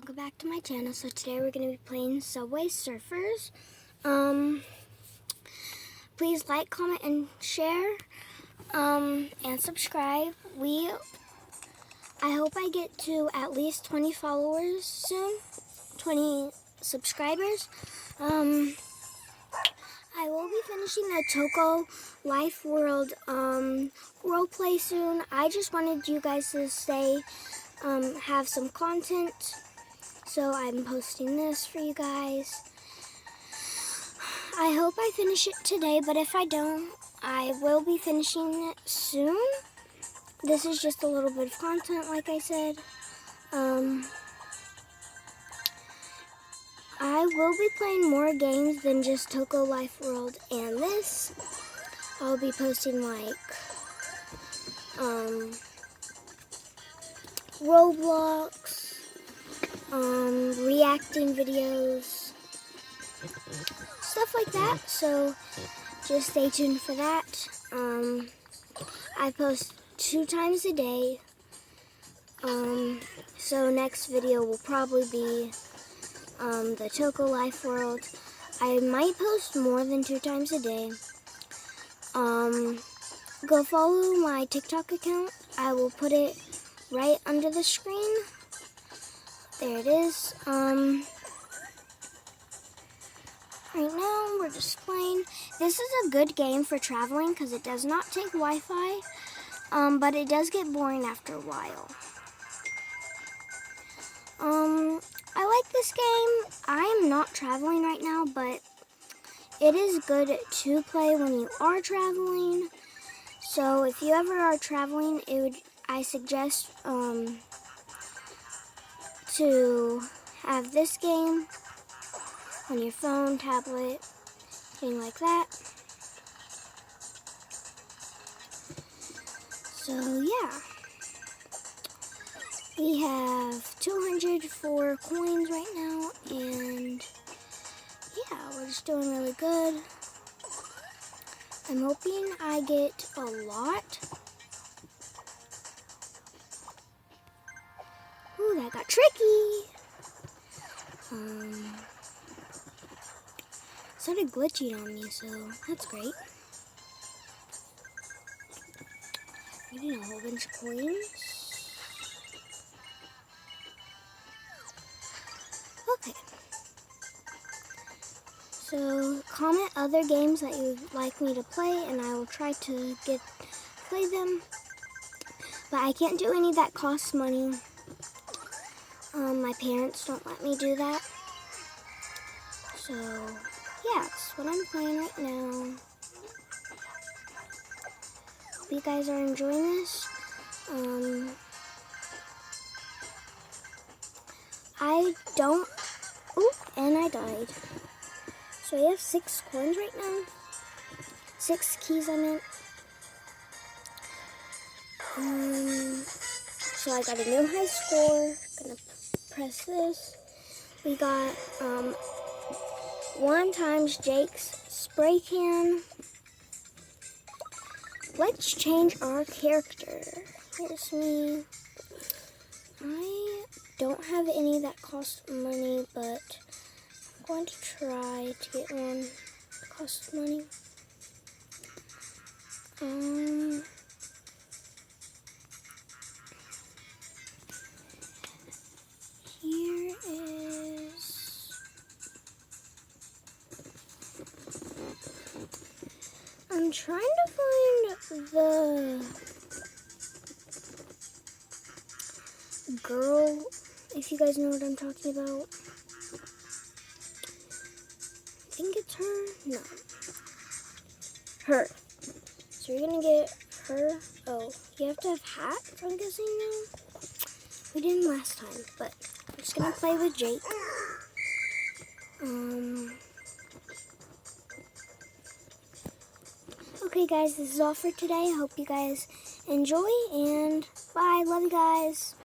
welcome back to my channel. So today we're going to be playing Subway Surfers. Please like, comment, and share, and subscribe. I hope I get to at least 20 followers soon, 20 subscribers. I will be finishing the Toco Life World roleplay soon. I just wanted you guys to stay, have some content. So I'm posting this for you guys. I hope I finish it today, but if I don't, I will be finishing it soon. This is just a little bit of content, like I said. I will be playing more games than just Toco Life World and this. I'll be posting like Roblox, reacting videos, stuff like that. So just stay tuned for that. I post 2 times a day. So next video will probably be the Toco Life World. I might post more than 2 times a day. Go follow my TikTok account. I will put it right under the screen. There it is. Right now we're just playing. This is a good game for traveling because it does not take Wi-Fi, but it does get boring after a while. I like this game. I am not traveling right now, but it is good to play when you are traveling. So if you ever are traveling, I suggest to have this game on your phone, tablet, thing like that. So yeah, we have 204 coins right now, and yeah, we're just doing really good. I'm hoping I get a lot. Ooh, that got tricky. Started glitching on me, so that's great. Getting a whole bunch of coins. Okay. So comment other games that you'd like me to play, and I will try to play them. But I can't do any that costs money. My parents don't let me do that. So yeah, that's what I'm playing right now. Hope you guys are enjoying this. And I died. So I have 6 coins right now. 6 keys, I meant. So I got a new high score. Gonna press this. We got 1 times Jake's spray can. Let's change our character. Here's me. I don't have any that cost money, but I'm going to try to get one that costs money. Here is... I'm trying to find the girl, if you guys know what I'm talking about. I think it's her. No. Her. So you're gonna get her. Oh, you have to have hats, I'm guessing now. We didn't last time, but I'm just gonna play with Jake. Okay guys, this is all for today. I hope you guys enjoy, and bye. Love you guys.